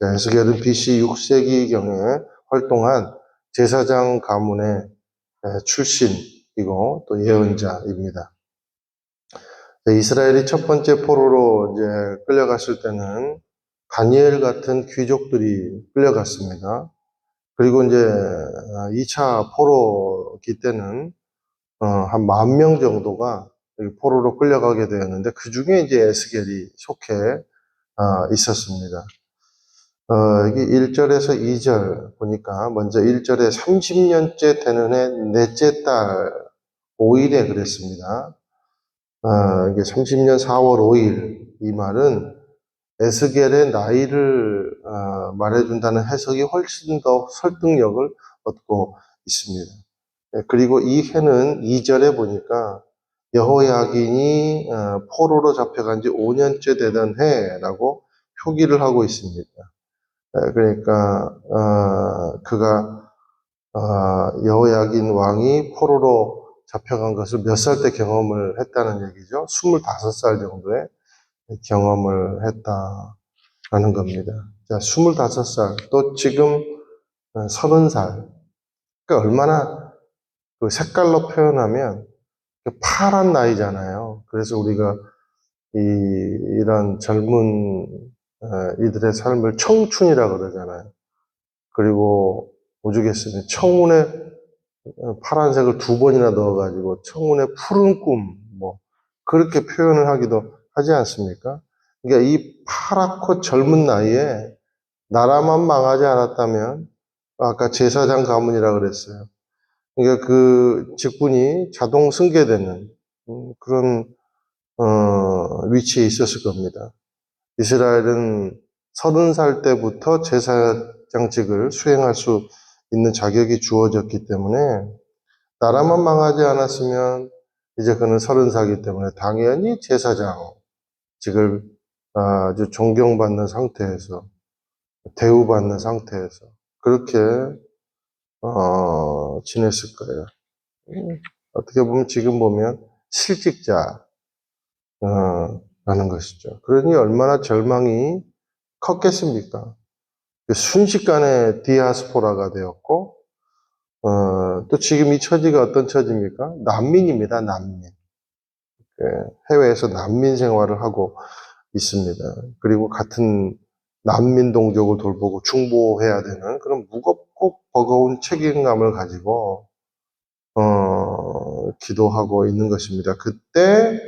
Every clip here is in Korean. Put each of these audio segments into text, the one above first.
에스겔은 BC 6세기경에 활동한 제사장 가문의 출신이고 또 예언자입니다. 이스라엘이 첫 번째 포로로 이제 끌려갔을 때는 다니엘 같은 귀족들이 끌려갔습니다. 그리고 이제 2차 포로기 때는 한 10,000명 정도가 포로로 끌려가게 되었는데 그 중에 이제 에스겔이 속해 있었습니다. 여기 1절에서 2절 보니까 먼저 1절에 30년째 되는 해 넷째 달 5일에 그랬습니다. 이게 30년 4월 5일 이 말은 에스겔의 나이를 말해준다는 해석이 훨씬 더 설득력을 얻고 있습니다. 그리고 이 해는 2절에 보니까 여호야긴이 포로로 잡혀간 지 5년째 되던 해라고 표기를 하고 있습니다. 그러니까 그가 여호야긴 왕이 포로로 잡혀간 것을 몇 살 때 경험을 했다는 얘기죠. 25살 정도의 경험을 했다라는 겁니다. 자, 25살 또 지금 30살. 그러니까 얼마나 그 색깔로 표현하면 파란 나이잖아요. 그래서 우리가 이런 젊은 이들의 삶을 청춘이라 그러잖아요. 그리고 오죽했으면 청운에 파란색을 2번이나 넣어가지고 청운의 푸른 꿈, 뭐 그렇게 표현을 하기도 하지 않습니까? 그러니까 이 파랗고 젊은 나이에 나라만 망하지 않았다면 아까 제사장 가문이라 그랬어요. 그러니까 그 직분이 자동 승계되는 그런 위치에 있었을 겁니다. 이스라엘은 30살 때부터 제사장직을 수행할 수 있는 자격이 주어졌기 때문에 나라만 망하지 않았으면 이제 그는 30살이기 때문에 당연히 제사장직을 아주 존경받는 상태에서 대우받는 상태에서 그렇게 지냈을 거예요. 어떻게 보면 지금 보면 실직자 라는 것이죠. 그러니 얼마나 절망이 컸겠습니까? 순식간에 디아스포라가 되었고 또 지금 이 처지가 어떤 처지입니까? 난민입니다. 난민. 해외에서 난민 생활을 하고 있습니다. 그리고 같은 난민 동족을 돌보고 중보해야 되는 그런 무겁고 버거운 책임감을 가지고 기도하고 있는 것입니다. 그때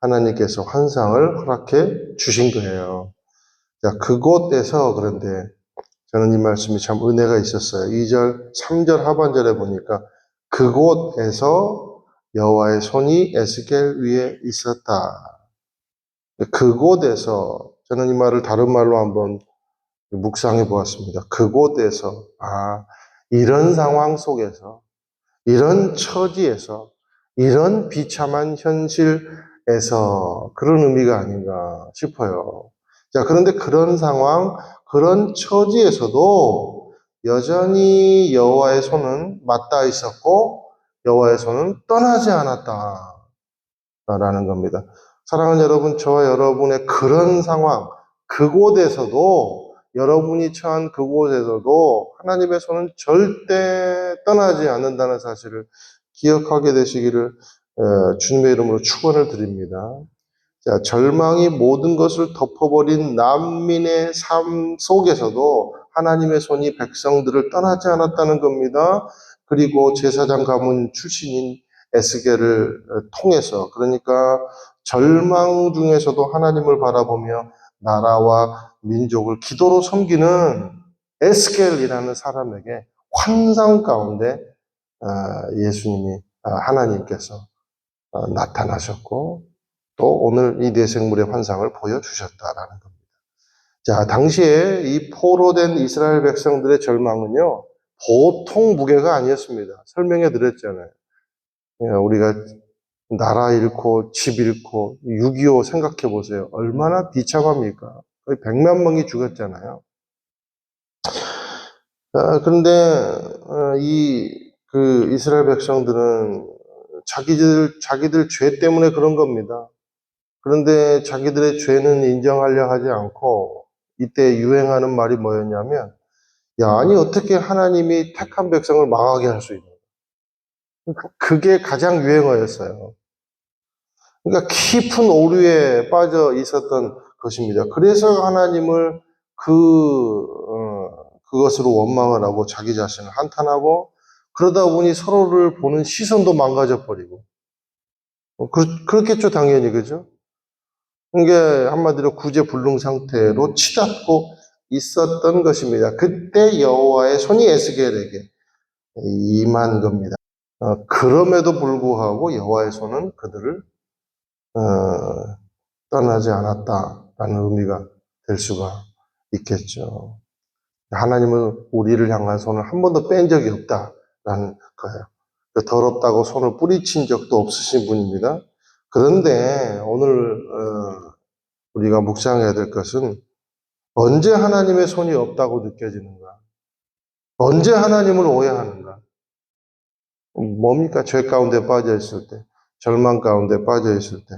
하나님께서 환상을 허락해 주신 거예요. 자, 그곳에서 그런데 저는 이 말씀이 참 은혜가 있었어요. 2절, 3절 하반절에 보니까 그곳에서 여호와의 손이 에스겔 위에 있었다. 그곳에서 저는 이 말을 다른 말로 한번 묵상해 보았습니다. 그곳에서 이런 상황 속에서 이런 처지에서 이런 비참한 현실에서 그런 의미가 아닌가 싶어요. 자, 그런데 그런 상황, 그런 처지에서도 여전히 여호와의 손은 맞닿아 있었고 여호와의 손은 떠나지 않았다라는 겁니다. 사랑하는 여러분, 저와 여러분의 그런 상황, 그곳에서도 여러분이 처한 그곳에서도 하나님의 손은 절대 떠나지 않는다는 사실을 기억하게 되시기를 주님의 이름으로 축원을 드립니다. 자, 절망이 모든 것을 덮어버린 난민의 삶 속에서도 하나님의 손이 백성들을 떠나지 않았다는 겁니다. 그리고 제사장 가문 출신인 에스겔을 통해서 그러니까 절망 중에서도 하나님을 바라보며 나라와 민족을 기도로 섬기는 에스겔이라는 사람에게 환상 가운데 예수님이 하나님께서 나타나셨고 또 오늘 이 내생물의 환상을 보여주셨다라는 겁니다. 자, 당시에 이 포로된 이스라엘 백성들의 절망은요 보통 무게가 아니었습니다. 설명해 드렸잖아요. 우리가 나라 잃고 집 잃고 6.25 생각해 보세요. 얼마나 비참합니까? 거의 100만 명이 죽었잖아요. 그런데 그 이스라엘 백성들은 자기들 죄 때문에 그런 겁니다. 그런데 자기들의 죄는 인정하려 하지 않고 이때 유행하는 말이 뭐였냐면, 야, 아니 어떻게 하나님이 택한 백성을 망하게 할 수 있는? 그게 가장 유행어였어요. 그러니까 깊은 오류에 빠져 있었던 것입니다. 그래서 하나님을 그것으로 원망을 하고 자기 자신을 한탄하고 그러다 보니 서로를 보는 시선도 망가져 버리고 그렇겠죠, 당연히. 그죠? 이게 한마디로 구제불능 상태로 치닫고 있었던 것입니다. 그때 여호와의 손이 에스겔에게 임한 겁니다. 그럼에도 불구하고 여호와의 손은 그들을 어, 떠나지 않았다라는 의미가 될 수가 있겠죠. 하나님은 우리를 향한 손을 한 번도 뺀 적이 없다라는 거예요. 더럽다고 손을 뿌리친 적도 없으신 분입니다. 그런데 오늘 우리가 묵상해야 될 것은 언제 하나님의 손이 없다고 느껴지는가? 언제 하나님을 오해하는가? 뭡니까? 죄 가운데 빠져 있을 때, 절망 가운데 빠져 있을 때,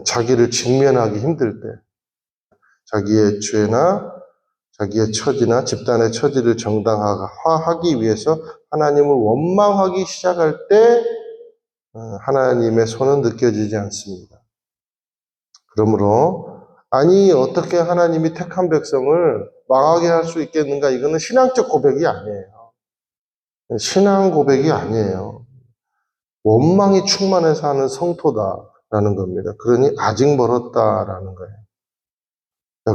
자기를 직면하기 힘들 때, 자기의 죄나 자기의 처지나 집단의 처지를 정당화하기 위해서 하나님을 원망하기 시작할 때 하나님의 손은 느껴지지 않습니다. 그러므로 아니 어떻게 하나님이 택한 백성을 망하게 할 수 있겠는가? 이거는 신앙적 고백이 아니에요. 신앙 고백이 아니에요. 원망이 충만해서 하는 성토다라는 겁니다. 그러니 아직 멀었다라는 거예요.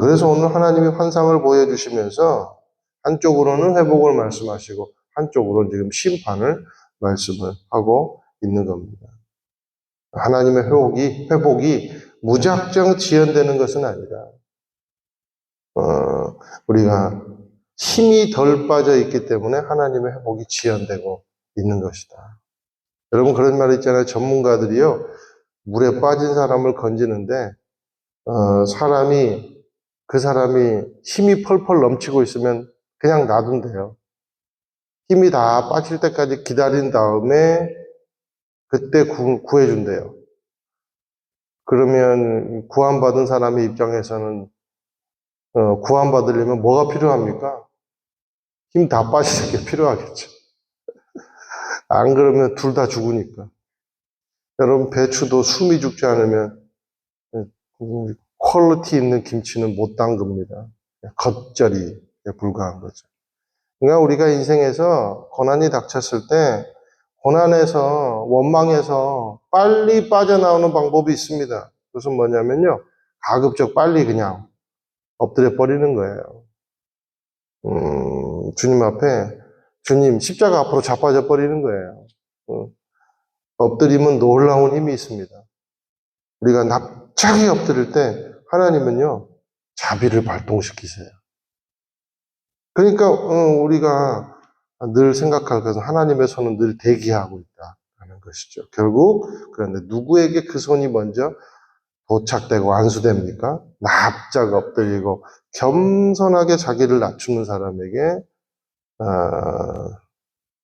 그래서 오늘 하나님이 환상을 보여주시면서 한쪽으로는 회복을 말씀하시고 한쪽으로는 지금 심판을 말씀을 하고 있는 겁니다. 하나님의 회복이 무작정 지연되는 것은 아니다. 우리가 힘이 덜 빠져 있기 때문에 하나님의 회복이 지연되고 있는 것이다. 여러분 그런 말 있잖아요. 전문가들이요. 물에 빠진 사람을 건지는데 그 사람이 힘이 펄펄 넘치고 있으면 그냥 놔둔대요. 힘이 다 빠질 때까지 기다린 다음에 그때 구해준대요. 그러면 구원받은 사람의 입장에서는 구원받으려면 뭐가 필요합니까? 힘 다 빠지는 게 필요하겠죠. 안 그러면 둘 다 죽으니까. 여러분 배추도 숨이 죽지 않으면 퀄리티 있는 김치는 못 담급니다. 겉절이에 불과한 거죠. 그러니까 우리가 인생에서 고난이 닥쳤을 때 고난에서 원망해서 빨리 빠져나오는 방법이 있습니다. 그것은 뭐냐면요. 가급적 빨리 그냥 엎드려 버리는 거예요. 주님 앞에 주님 십자가 앞으로 자빠져 버리는 거예요. 엎드리면 놀라운 힘이 있습니다. 우리가 납작이 엎드릴 때 하나님은요. 자비를 발동시키세요. 그러니까 우리가 늘 생각할 것은 하나님의 손은 늘 대기하고 있다는 것이죠. 결국 그런데 누구에게 그 손이 먼저 도착되고 안수됩니까? 납작 엎드리고 겸손하게 자기를 낮추는 사람에게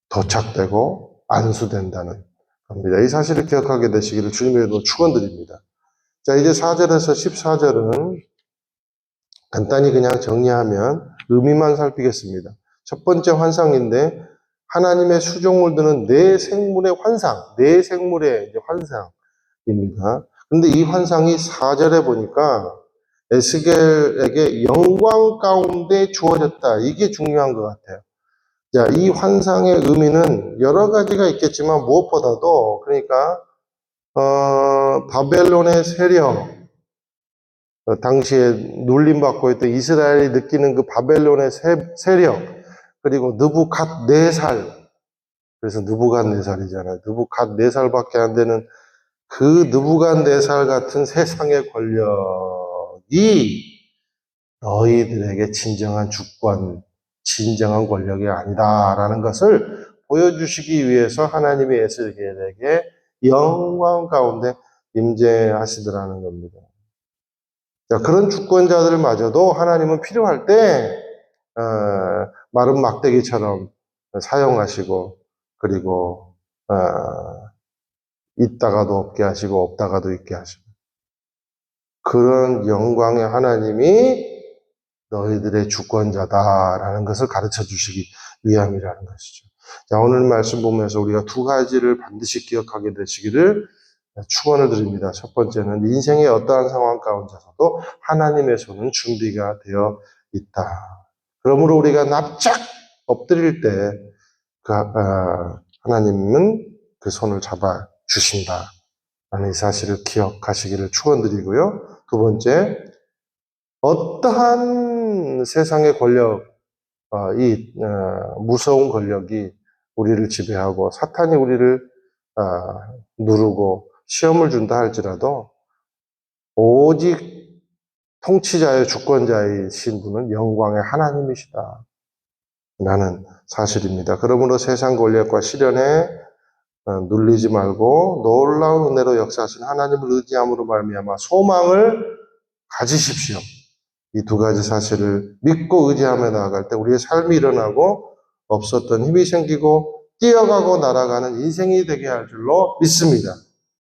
도착되고 안수된다는 겁니다. 이 사실을 기억하게 되시기를 주님의 이름으로 축원드립니다. 자, 이제 4절에서 14절은 간단히 그냥 정리하면 의미만 살피겠습니다. 첫 번째 환상인데 하나님의 수종을 드는 네 생물의 환상, 네 생물의 환상입니다. 근데 이 환상이 4절에 보니까 에스겔에게 영광 가운데 주어졌다. 이게 중요한 것 같아요. 자, 이 환상의 의미는 여러 가지가 있겠지만 무엇보다도 그러니까 바벨론의 세력, 당시에 눌림받고 있던 이스라엘이 느끼는 그 바벨론의 세력, 그리고 느부갓네살, 그래서 느부갓네살이잖아요. 느부갓네살밖에 안 되는 그 느부갓네살 같은 세상의 권력이 너희들에게 진정한 주권, 진정한 권력이 아니다라는 것을 보여주시기 위해서 하나님이 에스겔에게 영광 가운데 임재하시더라는 겁니다. 자, 그런 주권자들마저도 하나님은 필요할 때 마른 막대기처럼 사용하시고 그리고 있다가도 없게 하시고 없다가도 있게 하시고 그런 영광의 하나님이 너희들의 주권자다라는 것을 가르쳐 주시기 위함이라는 것이죠. 자, 오늘 말씀 보면서 우리가 두 가지를 반드시 기억하게 되시기를 축원을 드립니다. 첫 번째는 인생의 어떠한 상황 가운데서도 하나님의 손은 준비가 되어 있다. 그러므로 우리가 납작 엎드릴 때 하나님은 그 손을 잡아 주신다. 라는 이 사실을 기억하시기를 축원드리고요. 두 번째, 어떠한 세상의 권력, 무서운 권력이 우리를 지배하고 사탄이 우리를 누르고 시험을 준다 할지라도 오직 통치자의 주권자이신 분은 영광의 하나님이시다. 라는 사실입니다. 그러므로 세상 권력과 시련에 눌리지 말고 놀라운 은혜로 역사하신 하나님을 의지함으로 말미암아 소망을 가지십시오. 이 두 가지 사실을 믿고 의지하며 나아갈 때 우리의 삶이 일어나고 없었던 힘이 생기고 뛰어가고 날아가는 인생이 되게 할 줄로 믿습니다.